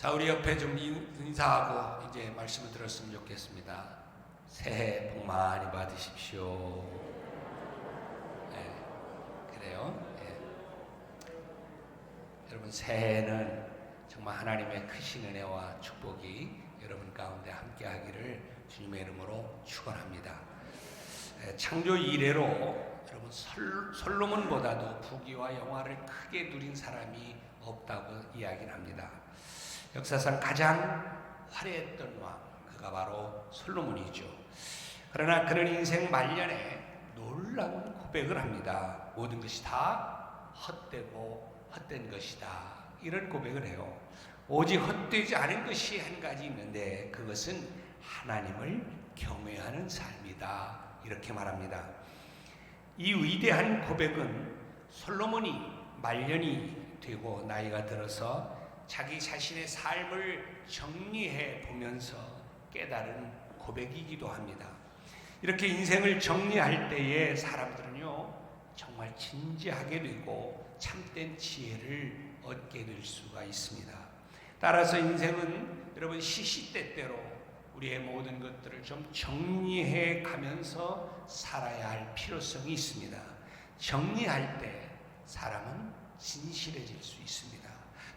자, 우리 옆에 좀 인사하고 이제 말씀을 들었으면 좋겠습니다. 새해 복 많이 받으십시오. 네, 그래요. 네. 여러분, 새해는 정말 하나님의 크신 은혜와 축복이 여러분 가운데 함께 하기를 주님의 이름으로 축원합니다. 창조 이래로 여러분 솔로몬보다도 부귀와 영화를 크게 누린 사람이 없다고 이야기를 합니다. 역사상 가장 화려했던 왕, 그가 바로 솔로몬이죠. 그러나 그는 인생 말년에 놀라운 고백을 합니다. 모든 것이 다 헛되고 헛된 것이다, 이런 고백을 해요. 오직 헛되지 않은 것이 한 가지 있는데 그것은 하나님을 경외하는 삶이다, 이렇게 말합니다. 이 위대한 고백은 솔로몬이 말년이 되고 나이가 들어서 자기 자신의 삶을 정리해 보면서 깨달은 고백이기도 합니다. 이렇게 인생을 정리할 때에 사람들은요, 정말 진지하게 되고 참된 지혜를 얻게 될 수가 있습니다. 따라서 인생은 여러분 시시때때로 우리의 모든 것들을 좀 정리해 가면서 살아야 할 필요성이 있습니다. 정리할 때 사람은 진실해질 수 있습니다.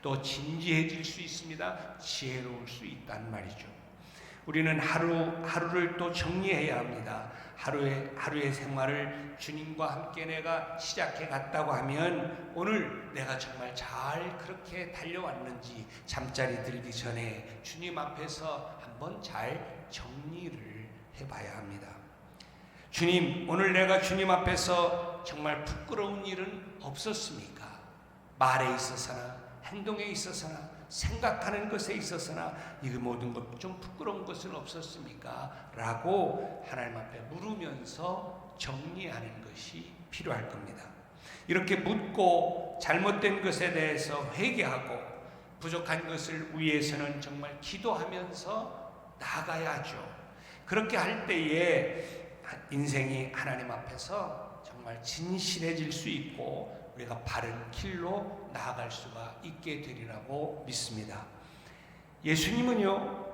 또 진지해질 수 있습니다. 지혜로울 수 있다는 말이죠. 우리는 하루를 또 정리해야 합니다. 하루의 생활을 주님과 함께 내가 시작해 갔다고 하면 오늘 내가 정말 잘 그렇게 달려왔는지 잠자리 들기 전에 주님 앞에서 한번 잘 정리를 해봐야 합니다. 주님, 오늘 내가 주님 앞에서 정말 부끄러운 일은 없었습니까? 말에 있어서나 행동에 있어서나 생각하는 것에 있어서나 이 모든 것 좀 부끄러운 것은 없었습니까? 라고 하나님 앞에 물으면서 정리하는 것이 필요할 겁니다. 이렇게 묻고 잘못된 것에 대해서 회개하고 부족한 것을 위해서는 정말 기도하면서 나아가야죠. 그렇게 할 때에 인생이 하나님 앞에서 정말 진실해질 수 있고 우리가 바른 길로 나아갈 수가 있게 되리라고 믿습니다. 예수님은요,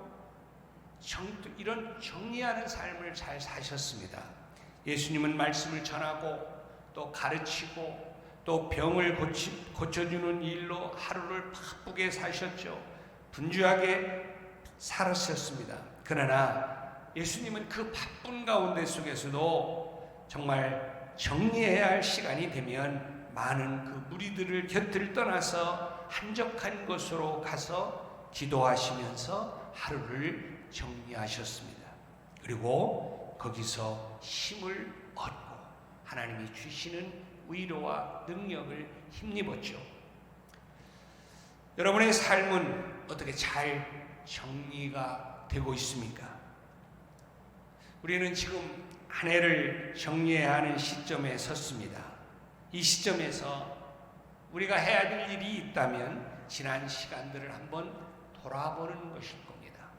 이런 정리하는 삶을 잘 사셨습니다. 예수님은 말씀을 전하고 또 가르치고 또 병을 고쳐주는 일로 하루를 바쁘게 사셨죠. 분주하게 살았었습니다. 그러나 예수님은 그 바쁜 가운데 속에서도 정말 정리해야 할 시간이 되면 많은 그 무리들을 곁을 떠나서 한적한 곳으로 가서 기도하시면서 하루를 정리하셨습니다. 그리고 거기서 힘을 얻고 하나님이 주시는 위로와 능력을 힘입었죠. 여러분의 삶은 어떻게 잘 정리가 되고 있습니까? 우리는 지금 한 해를 정리해야 하는 시점에 섰습니다. 이 시점에서 우리가 해야 될 일이 있다면 지난 시간들을 한번 돌아보는 것일 겁니다.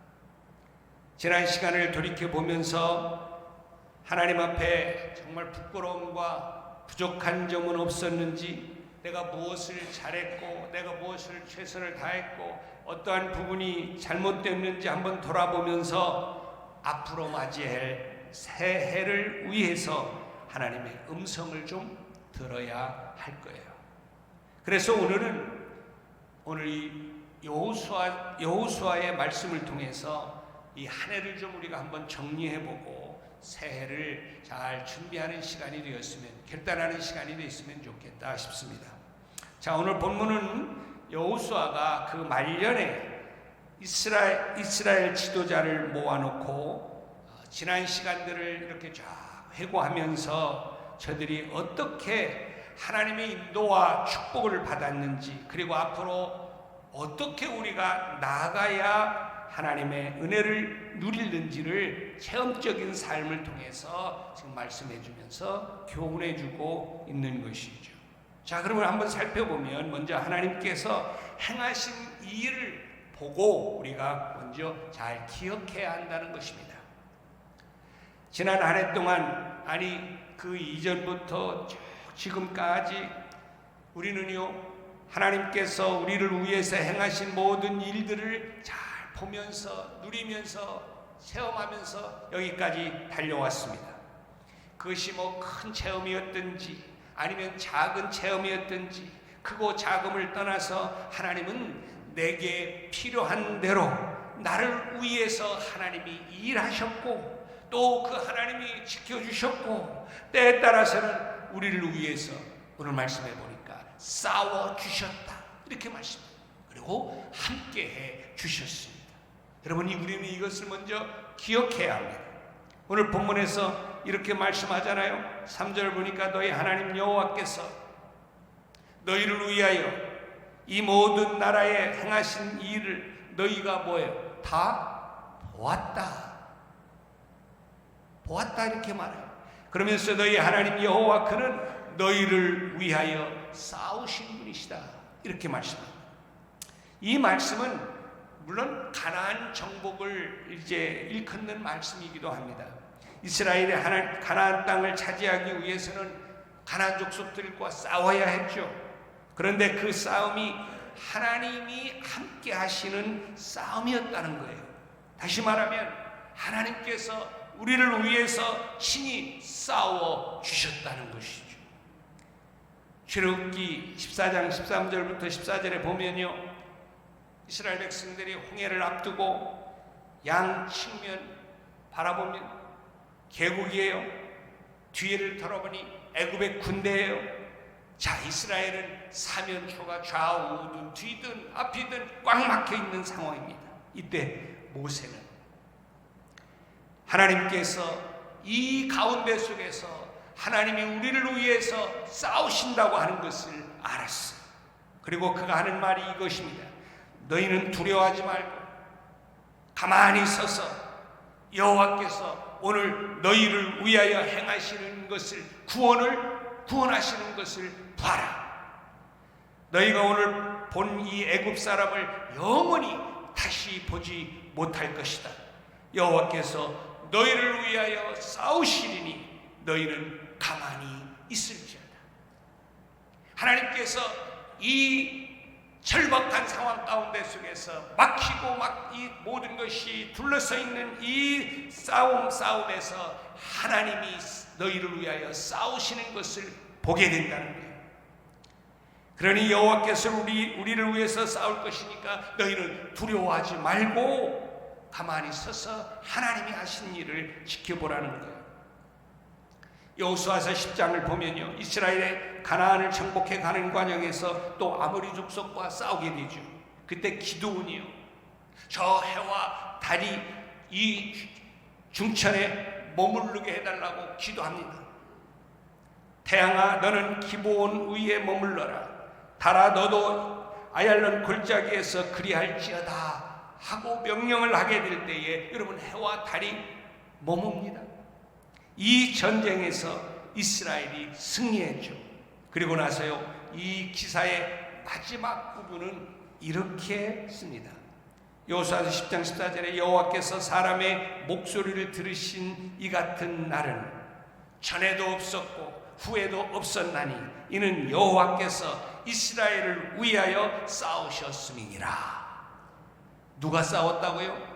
지난 시간을 돌이켜보면서 하나님 앞에 정말 부끄러움과 부족한 점은 없었는지, 내가 무엇을 잘했고 내가 무엇을 최선을 다했고 어떠한 부분이 잘못됐는지 한번 돌아보면서 앞으로 맞이할 새해를 위해서 하나님의 음성을 좀 들어야 할 거예요. 그래서 오늘 이 여호수아의 말씀을 통해서 이 한 해를 좀 우리가 한번 정리해보고 새해를 잘 준비하는 시간이 되었으면, 결단하는 시간이 되었으면 좋겠다 싶습니다. 자, 오늘 본문은 여호수아가 그 말년에 이스라엘 지도자를 모아놓고 지난 시간들을 이렇게 쫙 회고하면서 저들이 어떻게 하나님의 인도와 축복을 받았는지, 그리고 앞으로 어떻게 우리가 나아가야 하나님의 은혜를 누리는지를 체험적인 삶을 통해서 지금 말씀해 주면서 교훈해 주고 있는 것이죠. 자, 그러면 한번 살펴보면 먼저 하나님께서 행하신 이 일을 보고 우리가 먼저 잘 기억해야 한다는 것입니다. 지난 한 해 동안, 아니 그 이전부터 지금까지 우리는요, 하나님께서 우리를 위해서 행하신 모든 일들을 잘 보면서 누리면서 체험하면서 여기까지 달려왔습니다. 그것이 뭐 큰 체험이었든지 아니면 작은 체험이었든지 크고 작음을 떠나서 하나님은 내게 필요한 대로 나를 위해서 하나님이 일하셨고 또 그 하나님이 지켜주셨고 때에 따라서는 우리를 위해서 오늘 말씀해 보니까 싸워주셨다 이렇게 말씀합니다. 그리고 함께해 주셨습니다. 여러분 우리는 이것을 먼저 기억해야 합니다. 오늘 본문에서 이렇게 말씀하잖아요. 3절 보니까 너희 하나님 여호와께서 너희를 위하여 이 모든 나라에 행하신 일을 너희가 뭐예요? 다 보았다. 보았다 이렇게 말해요. 그러면서 너희 하나님 여호와 그는 너희를 위하여 싸우신 분이시다 이렇게 말씀합니다. 이 말씀은 물론 가나안 정복을 이제 일컫는 말씀이기도 합니다. 이스라엘이 가나안 땅을 차지하기 위해서는 가나안 족속들과 싸워야 했죠. 그런데 그 싸움이 하나님이 함께 하시는 싸움이었다는 거예요. 다시 말하면 하나님께서 우리를 위해서 친히 싸워 주셨다는 것이죠. 출애굽기 14장 13절부터 14절에 보면요, 이스라엘 백성들이 홍해를 앞두고 양 측면 바라보면 계곡이에요. 뒤를 돌아보니 애굽의 군대예요. 자, 이스라엘은 사면초가 좌우든 뒤든 앞이든 꽉 막혀 있는 상황입니다. 이때 모세는 하나님께서 이 가운데 속에서 하나님이 우리를 위해서 싸우신다고 하는 것을 알았어요. 그리고 그가 하는 말이 이것입니다. 너희는 두려워하지 말고 가만히 서서 여호와께서 오늘 너희를 위하여 행하시는 것을 구원하시는 것을 봐라. 너희가 오늘 본 이 애굽 사람을 영원히 다시 보지 못할 것이다. 여호와께서 너희를 위하여 싸우시리니 너희는 가만히 있을지어다. 하나님께서 이 절박한 상황 가운데 속에서 막히고 이 모든 것이 둘러서 있는 이 싸움에서 하나님이 너희를 위하여 싸우시는 것을 보게 된다는 거예요. 그러니 여호와께서 우리를 위해서 싸울 것이니까 너희는 두려워하지 말고 가만히 서서 하나님이 하신 일을 지켜보라는 거예요. 여호수아서 10장을 보면요, 이스라엘의 가나안을 정복해 가는 과정에서 또 아모리 족속과 싸우게 되죠. 그때 기드온이요, 저 해와 달이 이 중천에 머무르게 해달라고 기도합니다. 태양아 너는 기브온 위에 머물러라. 달아 너도 아얄론 골짜기에서 그리할지어다 하고 명령을 하게 될 때에 여러분 해와 달이 머뭅니다. 이 전쟁에서 이스라엘이 승리했죠. 그리고 나서요, 이 기사의 마지막 부분은 이렇게 씁니다. 여호수아서 10장 14절에 여호와께서 사람의 목소리를 들으신 이 같은 날은 전에도 없었고 후에도 없었나니 이는 여호와께서 이스라엘을 위하여 싸우셨음이니라. 누가 싸웠다고요?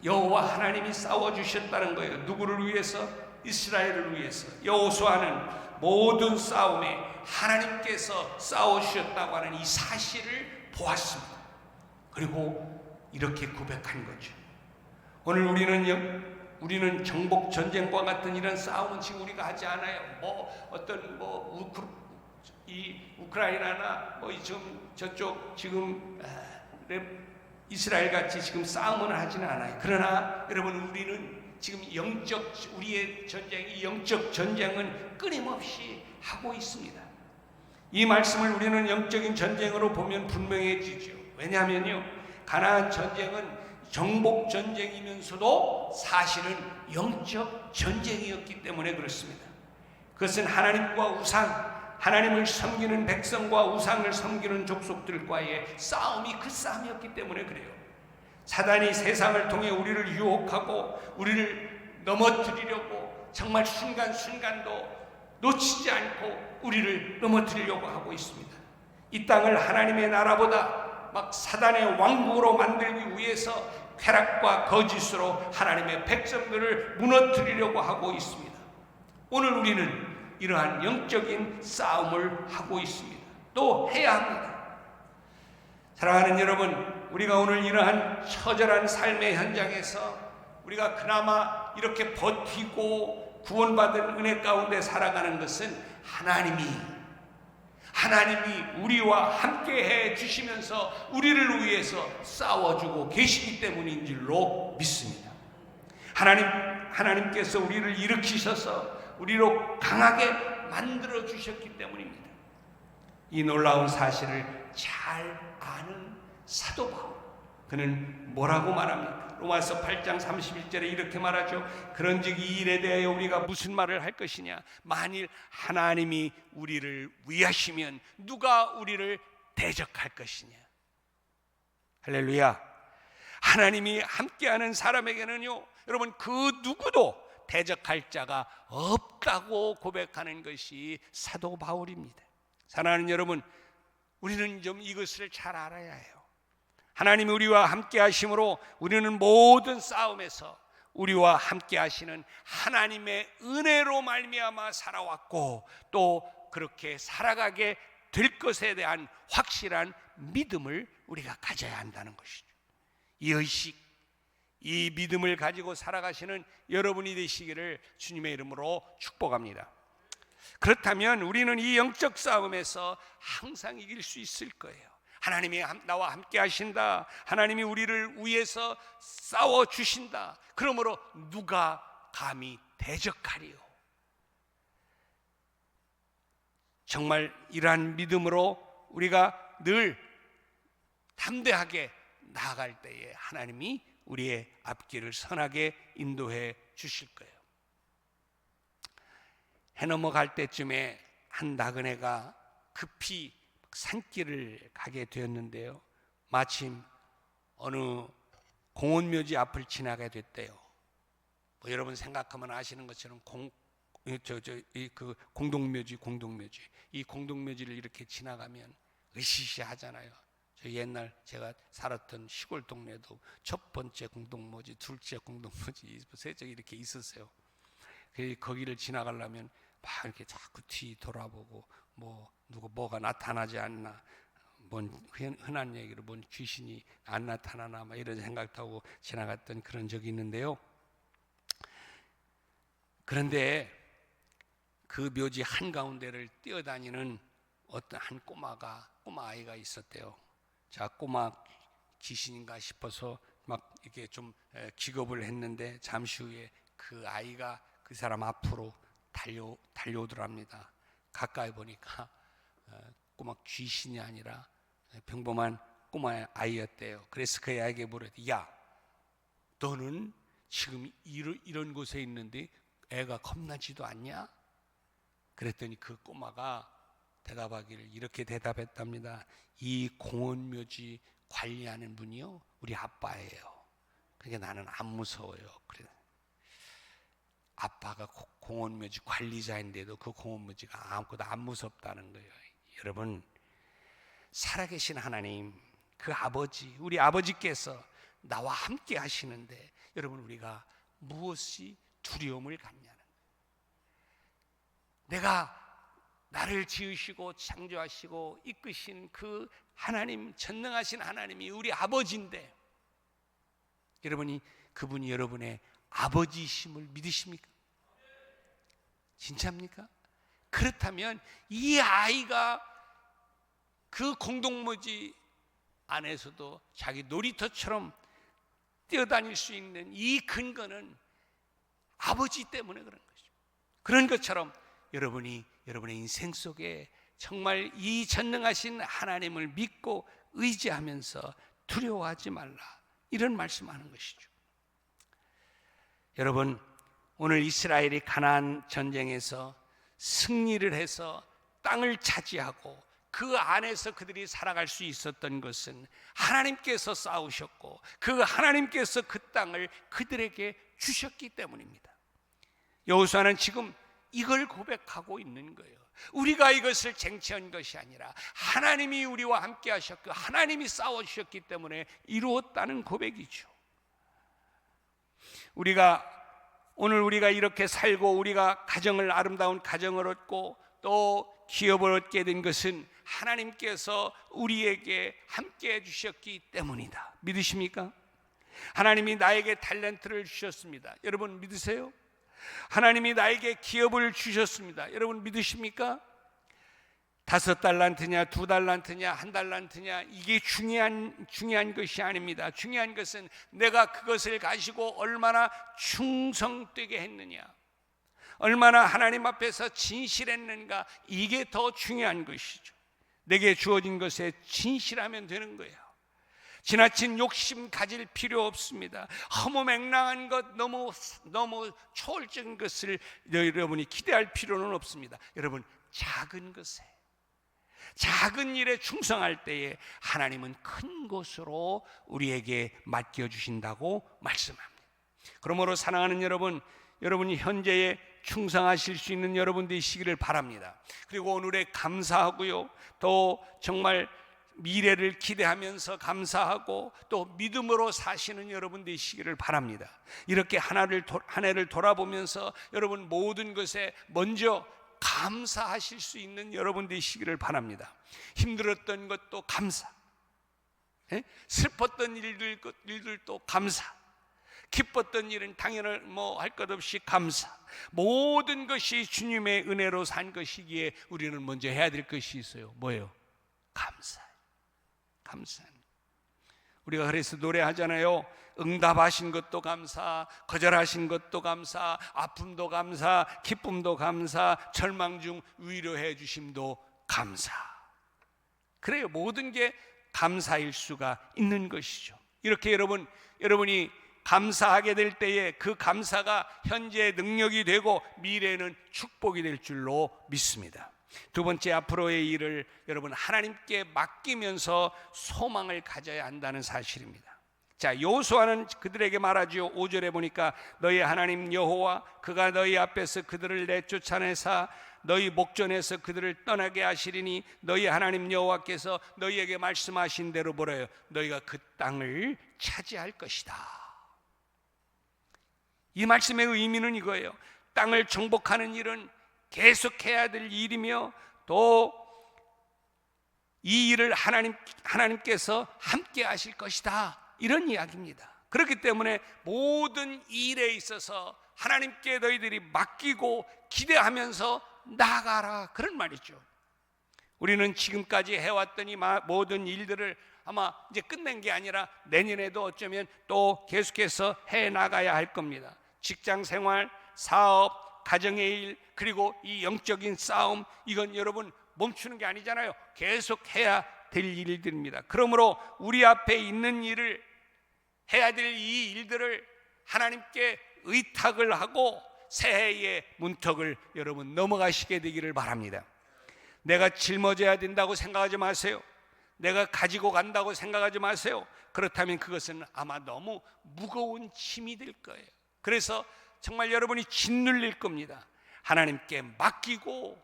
여호와 하나님이 싸워주셨다는 거예요. 누구를 위해서? 이스라엘을 위해서. 여호수아는 모든 싸움에 하나님께서 싸워주셨다고 하는 이 사실을 보았습니다. 그리고 이렇게 고백한 거죠. 오늘 우리는 정복 전쟁과 같은 이런 싸움은 지금 우리가 하지 않아요. 우크라이나나 저쪽 지금 이스라엘 같이 지금 싸움은 하지는 않아요. 그러나 여러분 우리는 지금 우리의 전쟁이 영적 전쟁은 끊임없이 하고 있습니다. 이 말씀을 우리는 영적인 전쟁으로 보면 분명해지죠. 왜냐하면요, 가나안 전쟁은 정복 전쟁이면서도 사실은 영적 전쟁이었기 때문에 그렇습니다. 그것은 하나님과 하나님을 섬기는 백성과 우상을 섬기는 족속들과의 싸움이 그 싸움이었기 때문에 그래요. 사단이 세상을 통해 우리를 유혹하고 우리를 넘어뜨리려고 정말 순간순간도 놓치지 않고 우리를 넘어뜨리려고 하고 있습니다. 이 땅을 하나님의 나라보다 막 사단의 왕국으로 만들기 위해서 쾌락과 거짓으로 하나님의 백성들을 무너뜨리려고 하고 있습니다. 오늘 우리는 이러한 영적인 싸움을 하고 있습니다. 또 해야 합니다. 사랑하는 여러분, 우리가 오늘 이러한 처절한 삶의 현장에서 우리가 그나마 이렇게 버티고 구원받은 은혜 가운데 살아가는 것은 하나님이 우리와 함께 해 주시면서 우리를 위해서 싸워주고 계시기 때문인 줄로 믿습니다. 하나님께서 우리를 일으키셔서 우리로 강하게 만들어 주셨기 때문입니다. 이 놀라운 사실을 잘 아는 사도 바울, 그는 뭐라고 말합니까? 로마서 8장 31절에 이렇게 말하죠. 그런즉 이 일에 대하여 우리가 무슨 말을 할 것이냐? 만일 하나님이 우리를 위하시면 누가 우리를 대적할 것이냐? 할렐루야. 하나님이 함께하는 사람에게는요, 여러분, 그 누구도 대적할 자가 없다고 고백하는 것이 사도 바울입니다. 사랑하는 여러분, 우리는 좀 이것을 잘 알아야 해요. 하나님이 우리와 함께 하심으로 우리는 모든 싸움에서 우리와 함께 하시는 하나님의 은혜로 말미암아 살아왔고, 또 그렇게 살아가게 될 것에 대한 확실한 믿음을 우리가 가져야 한다는 것이죠. 이 의식, 이 믿음을 가지고 살아가시는 여러분이 되시기를 주님의 이름으로 축복합니다. 그렇다면 우리는 이 영적 싸움에서 항상 이길 수 있을 거예요. 하나님이 나와 함께 하신다. 하나님이 우리를 위해서 싸워 주신다. 그러므로 누가 감히 대적하리요? 정말 이러한 믿음으로 우리가 늘 담대하게 나아갈 때에 하나님이 우리의 앞길을 선하게 인도해 주실 거예요. 해 넘어갈 때쯤에 한 나그네가 급히 산길을 가게 되었는데요, 마침 어느 공원묘지 앞을 지나게 됐대요. 여러분 생각하면 아시는 것처럼 공동묘지, 이 공동묘지를 이렇게 지나가면 으시시하잖아요. 저 옛날 제가 살았던 시골 동네도 첫 번째 공동묘지, 둘째 공동묘지, 셋째 이렇게 있었어요. 거기를 지나가려면 막 이렇게 자꾸 뒤 돌아보고 누구 뭐가 나타나지 않나, 뭔 흔한 얘기로 뭔 귀신이 안 나타나나 막 이런 생각도 하고 지나갔던 그런 적이 있는데요. 그런데 그 묘지 한가운데를 뛰어다니는 어떤 한 꼬마 아이가 있었대요. 자, 꼬마 귀신인가 싶어서 막 이렇게 좀 기겁을 했는데 잠시 후에 그 아이가 그 사람 앞으로 달려오더랍니다. 가까이 보니까 꼬마 귀신이 아니라 평범한 꼬마 아이였대요. 그래서 그 아이에게 물었대. 야, 너는 지금 이런 곳에 있는데 애가 겁나지도 않냐? 그랬더니 그 꼬마가 대답하기를 이렇게 대답했답니다. 이 공원묘지 관리하는 분이요, 우리 아빠예요. 그러니까 나는 안 무서워요. 그래. 아빠가 공원묘지 관리자인데도 그 공원묘지가 아무것도 안 무섭다는 거예요. 여러분, 살아계신 하나님, 그 아버지, 우리 아버지께서 나와 함께 하시는데 여러분, 우리가 무엇이 두려움을 갖냐는 거예요. 내가 나를 지으시고 창조하시고 이끄신 그 하나님, 전능하신 하나님이 우리 아버지인데, 여러분이 그분이 여러분의 아버지이심을 믿으십니까? 진짜입니까? 그렇다면 이 아이가 그 공동묘지 안에서도 자기 놀이터처럼 뛰어다닐 수 있는 이 근거는 아버지 때문에 그런 것이죠. 그런 것처럼 여러분이 여러분의 인생 속에 정말 이 전능하신 하나님을 믿고 의지하면서 두려워하지 말라, 이런 말씀하는 것이죠. 여러분, 오늘 이스라엘이 가나안 전쟁에서 승리를 해서 땅을 차지하고 그 안에서 그들이 살아갈 수 있었던 것은 하나님께서 싸우셨고 그 하나님께서 그 땅을 그들에게 주셨기 때문입니다. 여호수아는 지금 이걸 고백하고 있는 거예요. 우리가 이것을 쟁취한 것이 아니라 하나님이 우리와 함께 하셨고 하나님이 싸워주셨기 때문에 이루었다는 고백이죠. 오늘 우리가 이렇게 살고 우리가 아름다운 가정을 얻고 또 기업을 얻게 된 것은 하나님께서 우리에게 함께 해주셨기 때문이다. 믿으십니까? 하나님이 나에게 탤런트를 주셨습니다. 여러분 믿으세요? 하나님이 나에게 기업을 주셨습니다. 여러분 믿으십니까? 5달란트냐 2달란트냐 1달란트냐 이게 중요한 것이 아닙니다. 중요한 것은 내가 그것을 가지고 얼마나 충성되게 했느냐, 얼마나 하나님 앞에서 진실했는가, 이게 더 중요한 것이죠. 내게 주어진 것에 진실하면 되는 거예요. 지나친 욕심 가질 필요 없습니다. 허무맹랑한 것, 너무 초월적인 것을 여러분이 기대할 필요는 없습니다. 여러분 작은 것에, 작은 일에 충성할 때에 하나님은 큰 것으로 우리에게 맡겨주신다고 말씀합니다. 그러므로 사랑하는 여러분, 여러분이 현재에 충성하실 수 있는 여러분 되시기를 바랍니다. 그리고 오늘에 감사하고요, 또 정말 미래를 기대하면서 감사하고 또 믿음으로 사시는 여러분 되시기를 바랍니다. 이렇게 한 해를 돌아보면서 여러분 모든 것에 먼저 감사하실 수 있는 여러분 되시기를 바랍니다. 힘들었던 것도 감사, 슬펐던 일들도 감사, 기뻤던 일은 당연할 할 것 없이 감사. 모든 것이 주님의 은혜로 산 것이기에 우리는 먼저 해야 될 것이 있어요. 뭐예요? 감사. 우리가 그래서 노래하잖아요. 응답하신 것도 감사, 거절하신 것도 감사, 아픔도 감사, 기쁨도 감사, 절망 중 위로해 주심도 감사. 그래요. 모든 게 감사일 수가 있는 것이죠. 이렇게 여러분이 감사하게 될 때에 그 감사가 현재의 능력이 되고 미래는 축복이 될 줄로 믿습니다. 두 번째, 앞으로의 일을 여러분 하나님께 맡기면서 소망을 가져야 한다는 사실입니다. 자, 여호수아는 그들에게 말하지요. 5절에 보니까 너희 하나님 여호와 그가 너희 앞에서 그들을 내쫓아내사 너희 목전에서 그들을 떠나게 하시리니 너희 하나님 여호와께서 너희에게 말씀하신 대로 뭐래요? 너희가 그 땅을 차지할 것이다. 이 말씀의 의미는 이거예요. 땅을 정복하는 일은 계속해야 될 일이며 또 이 일을 하나님께서 함께 하실 것이다, 이런 이야기입니다. 그렇기 때문에 모든 일에 있어서 하나님께 너희들이 맡기고 기대하면서 나아가라, 그런 말이죠. 우리는 지금까지 해왔던 이 모든 일들을 아마 이제 끝낸 게 아니라 내년에도 어쩌면 또 계속해서 해나가야 할 겁니다. 직장 생활, 사업, 가정의 일, 그리고 이 영적인 싸움, 이건 여러분 멈추는 게 아니잖아요. 계속 해야 될 일들입니다. 그러므로 우리 앞에 있는 일을, 해야 될 이 일들을 하나님께 의탁을 하고 새해의 문턱을 여러분 넘어가시게 되기를 바랍니다. 내가 짊어져야 된다고 생각하지 마세요. 내가 가지고 간다고 생각하지 마세요. 그렇다면 그것은 아마 너무 무거운 짐이 될 거예요. 그래서 정말 여러분이 짓눌릴 겁니다. 하나님께 맡기고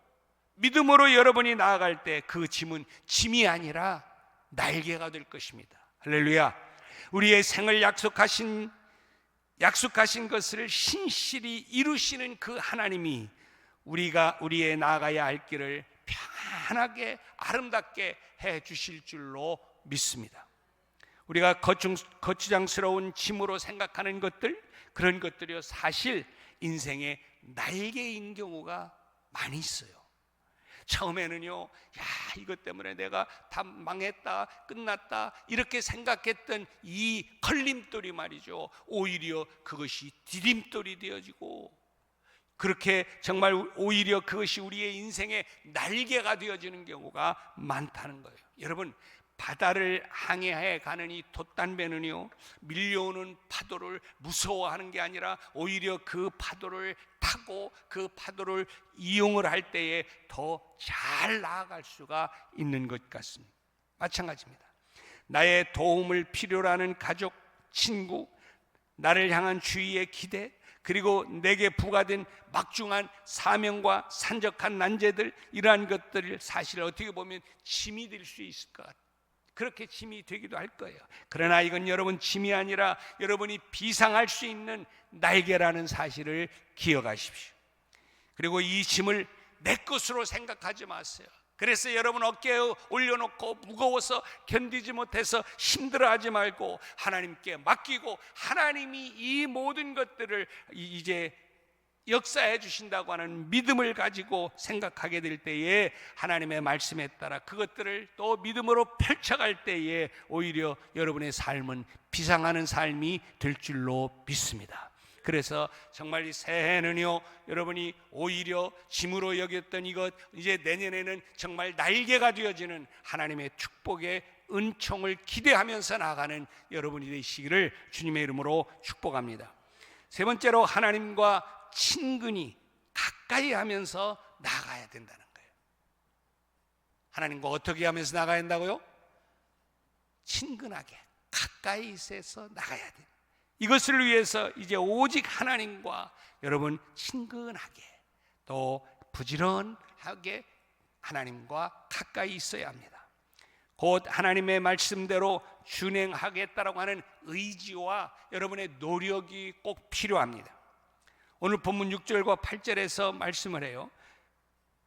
믿음으로 여러분이 나아갈 때 그 짐은 짐이 아니라 날개가 될 것입니다. 할렐루야. 우리의 생을 약속하신 것을 신실히 이루시는 그 하나님이 우리의 나아가야 할 길을 편안하게 아름답게 해 주실 줄로 믿습니다. 우리가 거추장스러운 짐으로 생각하는 것들, 그런 것들이요 사실 인생의 날개인 경우가 많이 있어요. 처음에는요, 야, 이것 때문에 내가 다 망했다, 끝났다, 이렇게 생각했던 이 걸림돌이 말이죠, 오히려 그것이 디딤돌이 되어지고, 그렇게 정말 오히려 그것이 우리의 인생의 날개가 되어지는 경우가 많다는 거예요. 여러분, 바다를 항해해 가는 이 돛단배는요, 밀려오는 파도를 무서워하는 게 아니라 오히려 그 파도를 타고 그 파도를 이용을 할 때에 더 잘 나아갈 수가 있는 것 같습니다. 마찬가지입니다. 나의 도움을 필요로 하는 가족, 친구, 나를 향한 주위의 기대, 그리고 내게 부과된 막중한 사명과 산적한 난제들, 이러한 것들을 사실 어떻게 보면 짐이 될 수 있을 것 같아요. 그렇게 짐이 되기도 할 거예요. 그러나 이건 여러분 짐이 아니라 여러분이 비상할 수 있는 날개라는 사실을 기억하십시오. 그리고 이 짐을 내 것으로 생각하지 마세요. 그래서 여러분 어깨에 올려놓고 무거워서 견디지 못해서 힘들어하지 말고 하나님께 맡기고, 하나님이 이 모든 것들을 이제 역사해 주신다고 하는 믿음을 가지고 생각하게 될 때에, 하나님의 말씀에 따라 그것들을 또 믿음으로 펼쳐갈 때에 오히려 여러분의 삶은 비상하는 삶이 될 줄로 믿습니다. 그래서 정말 이 새해는요, 여러분이 오히려 짐으로 여겼던 이것, 이제 내년에는 정말 날개가 되어지는 하나님의 축복의 은총을 기대하면서 나가는 여러분이 되시기를 주님의 이름으로 축복합니다. 세 번째로, 하나님과 친근히 가까이 하면서 나가야 된다는 거예요. 하나님과 어떻게 하면서 나가야 한다고요? 친근하게 가까이 있어서 나가야 돼요. 이것을 위해서 이제 오직 하나님과 여러분 친근하게, 또 부지런하게 하나님과 가까이 있어야 합니다. 곧 하나님의 말씀대로 준행하겠다라고 하는 의지와 여러분의 노력이 꼭 필요합니다. 오늘 본문 6절과 8절에서 말씀을 해요.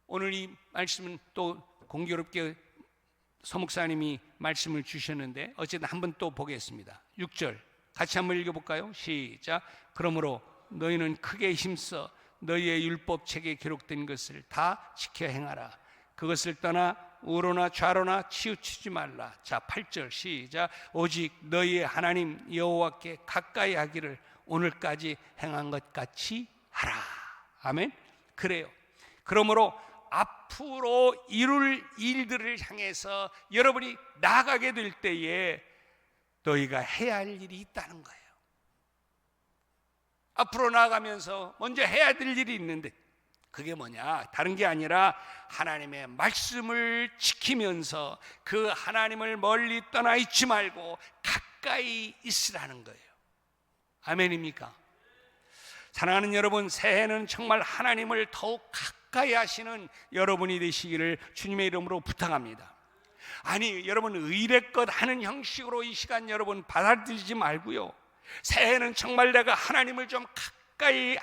오늘 이 말씀은 또 공교롭게 서목사님이 말씀을 주셨는데 어쨌든 한번 또 보겠습니다. 6절 같이 한번 읽어볼까요? 시작. 그러므로 너희는 크게 힘써 너희의 율법책에 기록된 것을 다 지켜 행하라. 그것을 떠나 우로나 좌로나 치우치지 말라. 자, 8절 시작. 오직 너희의 하나님 여호와께 가까이 하기를 오늘까지 행한 것 같이 하라. 아멘. 그래요. 그러므로 앞으로 이룰 일들을 향해서 여러분이 나가게 될 때에 너희가 해야 할 일이 있다는 거예요. 앞으로 나가면서 먼저 해야 될 일이 있는데, 그게 뭐냐? 다른 게 아니라 하나님의 말씀을 지키면서 그 하나님을 멀리 떠나 있지 말고 가까이 있으라는 거예요. 아멘입니까? 사랑하는 여러분, 새해는 정말 하나님을 더욱 가까이 하시는 여러분이 되시기를 주님의 이름으로 부탁합니다. 아니, 여러분 의례껏 하는 형식으로 이 시간 여러분 받아들이지 말고요, 새해는 정말 내가 하나님을 좀 가까이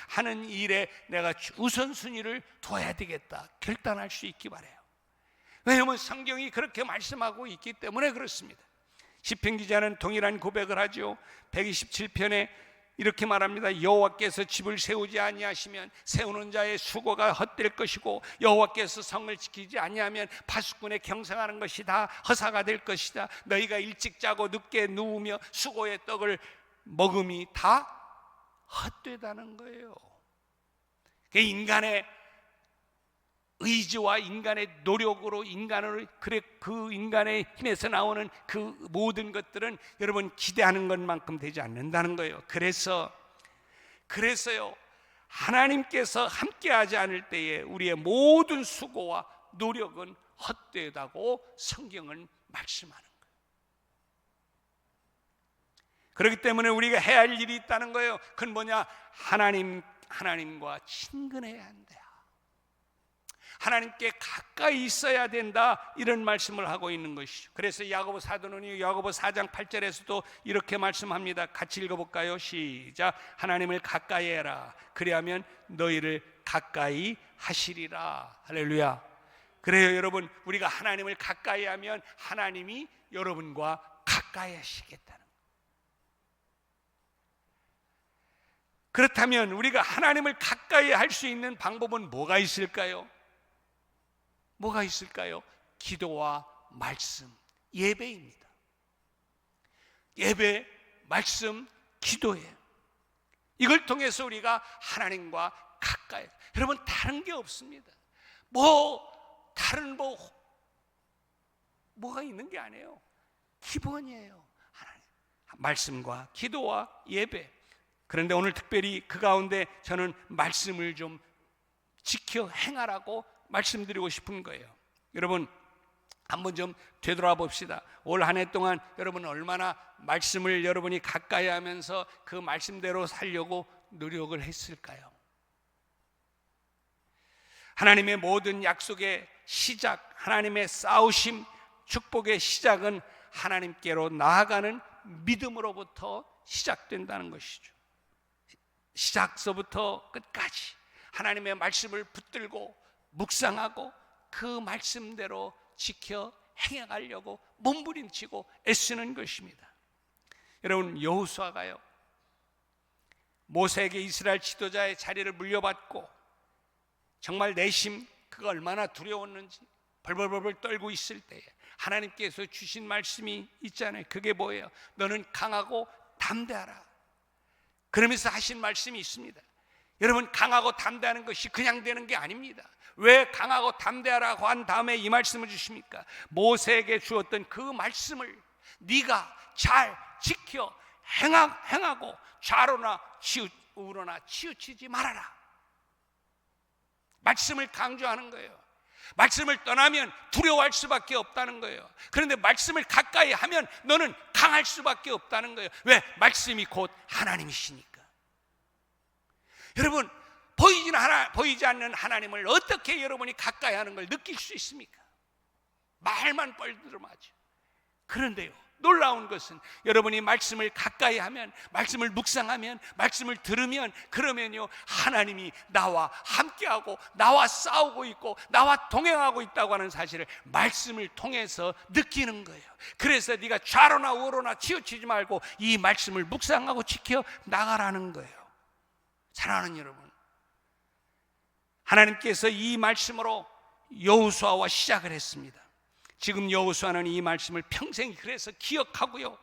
하는 일에 내가 우선순위를 둬야 되겠다 결단할 수 있기 바라요. 왜냐하면 성경이 그렇게 말씀하고 있기 때문에 그렇습니다. 시편 기자는 동일한 고백을 하죠. 127편에 이렇게 말합니다. 여호와께서 집을 세우지 아니하시면 세우는 자의 수고가 헛될 것이고, 여호와께서 성을 지키지 아니하면 파수꾼의 경성하는 것이 다 허사가 될 것이다. 너희가 일찍 자고 늦게 누우며 수고의 떡을 먹음이 다 헛되다는 거예요. 인간의 의지와 인간의 노력으로 그 인간의 힘에서 나오는 그 모든 것들은 여러분 기대하는 것만큼 되지 않는다는 거예요. 그래서요, 하나님께서 함께하지 않을 때에 우리의 모든 수고와 노력은 헛되다고 성경은 말씀하는 거예요. 그렇기 때문에 우리가 해야 할 일이 있다는 거예요. 그건 뭐냐? 하나님과 친근해야 한다. 하나님께 가까이 있어야 된다, 이런 말씀을 하고 있는 것이죠. 그래서 야고보 사도는 야고보 4장 8절에서도 이렇게 말씀합니다. 같이 읽어볼까요? 시작. 하나님을 가까이 해라. 그리하면 너희를 가까이 하시리라. 할렐루야. 그래요, 여러분, 우리가 하나님을 가까이 하면 하나님이 여러분과 가까이 하시겠다는 거예요. 그렇다면 우리가 하나님을 가까이 할 수 있는 방법은 뭐가 있을까요? 뭐가 있을까요? 기도와 말씀, 예배입니다. 예배, 말씀, 기도예요. 이걸 통해서 우리가 하나님과 가까이, 여러분 다른 게 없습니다. 다른 뭐가 있는 게 아니에요. 기본이에요. 하나님, 말씀과 기도와 예배. 그런데 오늘 특별히 그 가운데 저는 말씀을 좀 지켜 행하라고 말씀드리고 싶은 거예요. 여러분 한번 좀 되돌아 봅시다. 올 한 해 동안 여러분 얼마나 말씀을 여러분이 가까이 하면서 그 말씀대로 살려고 노력을 했을까요? 하나님의 모든 약속의 시작, 하나님의 싸우심, 축복의 시작은 하나님께로 나아가는 믿음으로부터 시작된다는 것이죠. 시작서부터 끝까지 하나님의 말씀을 붙들고 묵상하고 그 말씀대로 지켜 행해가려고 몸부림치고 애쓰는 것입니다. 여러분, 여호수아가요, 모세에게 이스라엘 지도자의 자리를 물려받고 정말 내심 그가 얼마나 두려웠는지 벌벌벌 떨고 있을 때에 하나님께서 주신 말씀이 있잖아요. 그게 뭐예요? 너는 강하고 담대하라. 그러면서 하신 말씀이 있습니다. 여러분, 강하고 담대하는 것이 그냥 되는 게 아닙니다. 왜 강하고 담대하라고 한 다음에 이 말씀을 주십니까? 모세에게 주었던 그 말씀을 네가 잘 지켜 행하고 좌로나 우로나 치우치지 말아라. 말씀을 강조하는 거예요. 말씀을 떠나면 두려워할 수밖에 없다는 거예요. 그런데 말씀을 가까이 하면 너는 강할 수밖에 없다는 거예요. 왜? 말씀이 곧 하나님이시니까. 여러분, 보이지 않는 하나님을 어떻게 여러분이 가까이 하는 걸 느낄 수 있습니까? 말만 뻘들어맞죠. 그런데요, 놀라운 것은 여러분이 말씀을 가까이 하면, 말씀을 묵상하면, 말씀을 들으면, 그러면요, 하나님이 나와 함께하고 나와 싸우고 있고 나와 동행하고 있다고 하는 사실을 말씀을 통해서 느끼는 거예요. 그래서 네가 좌로나 우로나 치우치지 말고 이 말씀을 묵상하고 지켜 나가라는 거예요. 사랑하는 여러분, 하나님께서 이 말씀으로 여호수아와 시작을 했습니다. 지금 여호수아는 이 말씀을 평생 그래서 기억하고요,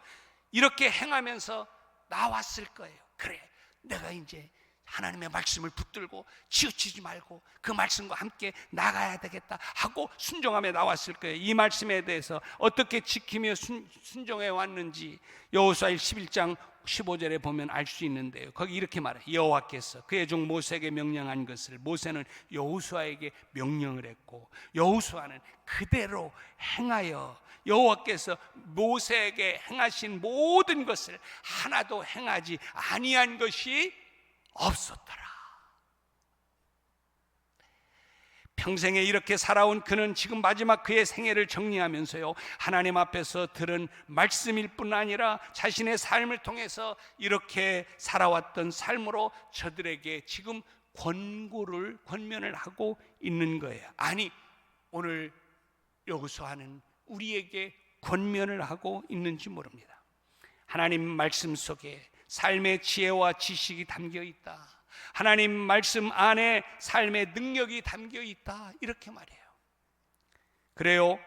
이렇게 행하면서 나왔을 거예요. 그래, 내가 이제 하나님의 말씀을 붙들고 치우치지 말고 그 말씀과 함께 나가야 되겠다 하고 순종하며 나왔을 거예요. 이 말씀에 대해서 어떻게 지키며 순종해 왔는지 여호수아 11장 15절에 보면 알 수 있는데요, 거기 이렇게 말해요. 여호와께서 그의 종 모세에게 명령한 것을 모세는 여호수아에게 명령을 했고 여호수아는 그대로 행하여 여호와께서 모세에게 행하신 모든 것을 하나도 행하지 아니한 것이 없었더라. 평생에 이렇게 살아온 그는 지금 마지막 그의 생애를 정리하면서요, 하나님 앞에서 들은 말씀일 뿐 아니라 자신의 삶을 통해서 이렇게 살아왔던 삶으로 저들에게 지금 권면을 하고 있는 거예요. 아니, 오늘 여호수아는 우리에게 권면을 하고 있는지 모릅니다. 하나님 말씀 속에 삶의 지혜와 지식이 담겨 있다. 하나님 말씀 안에 삶의 능력이 담겨 있다. 이렇게 말해요. 그래요,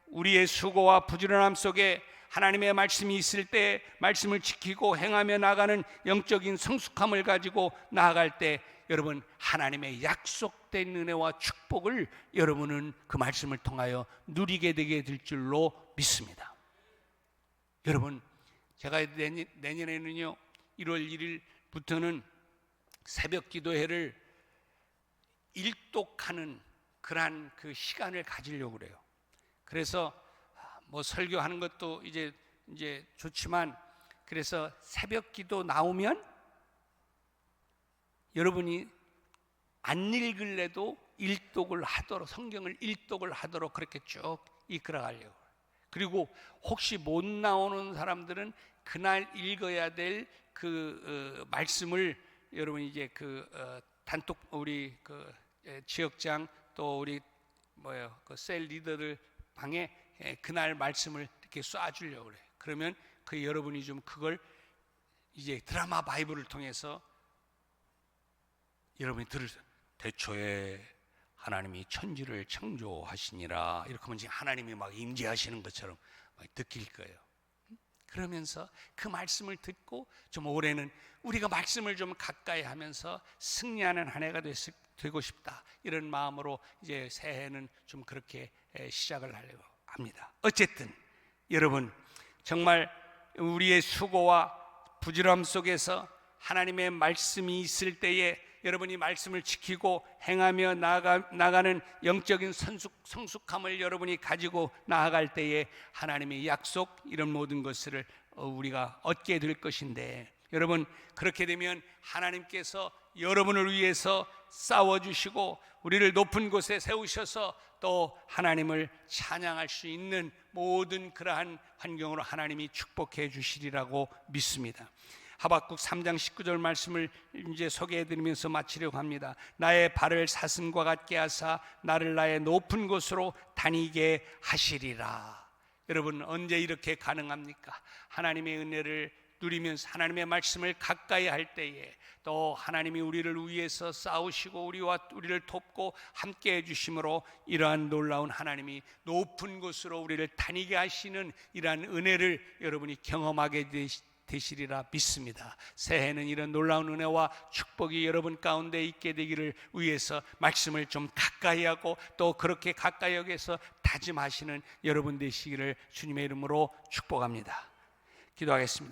우리의 수고와 부지런함 속에 하나님의 말씀이 있을 때 말씀을 지키고 행하며 나가는 영적인 성숙함을 가지고 나아갈 때 여러분, 하나님의 약속된 은혜와 축복을 여러분은 그 말씀을 통하여 누리게 되게 될 줄로 믿습니다. 여러분, 제가 내년에는요 1월 1일부터는 새벽 기도회를 일독하는 그러한 그 시간을 가지려고 그래요. 그래서 뭐 설교하는 것도 이제 좋지만, 그래서 새벽 기도 나오면 여러분이 안 읽을래도 일독을 하도록, 성경을 일독을 하도록 그렇게 쭉 이끌어 가려고. 그리고 혹시 못 나오는 사람들은 그날 읽어야 될 그 말씀을 여러분 이제 단톡 우리 지역장 또 우리 그 셀 리더들 방에 그날 말씀을 이렇게 쏴주려고 그래요. 그러면 여러분이 좀 그걸 이제 드라마 바이블을 통해서 여러분이 대초에 하나님이 천지를 창조하시니라 이렇게 하면 하나님이 막 임재하시는 것처럼 막 느낄 거예요. 그러면서 그 말씀을 듣고 좀 올해는 우리가 말씀을 좀 가까이 하면서 승리하는 한 해가 되고 싶다, 이런 마음으로 이제 새해는 좀 그렇게 시작을 하려고 합니다. 어쨌든 여러분, 정말 우리의 수고와 부지런함 속에서 하나님의 말씀이 있을 때에 여러분이 말씀을 지키고 행하며 나가는 영적인 성숙함을 여러분이 가지고 나아갈 때에 하나님의 약속, 이런 모든 것을 우리가 얻게 될 것인데, 여러분, 그렇게 되면 하나님께서 여러분을 위해서 싸워주시고 우리를 높은 곳에 세우셔서 또 하나님을 찬양할 수 있는 모든 그러한 환경으로 하나님이 축복해 주시리라고 믿습니다. 하박국 3장 19절 말씀을 이제 소개해 드리면서 마치려고 합니다. 나의 발을 사슴과 같게 하사 나를 나의 높은 곳으로 다니게 하시리라. 여러분, 언제 이렇게 가능합니까? 하나님의 은혜를 누리면서 하나님의 말씀을 가까이 할 때에 또 하나님이 우리를 위해서 싸우시고 우리를 돕고 함께 해주심으로 이러한 놀라운 하나님이 높은 곳으로 우리를 다니게 하시는 이러한 은혜를 여러분이 경험하게 되시리라 믿습니다. 새해는 이런 놀라운 은혜와 축복이 여러분 가운데 있게 되기를 위해서 말씀을 좀 가까이 하고 또 그렇게 가까이 여기서 다짐하시는 여러분 되시기를 주님의 이름으로 축복합니다. 기도하겠습니다.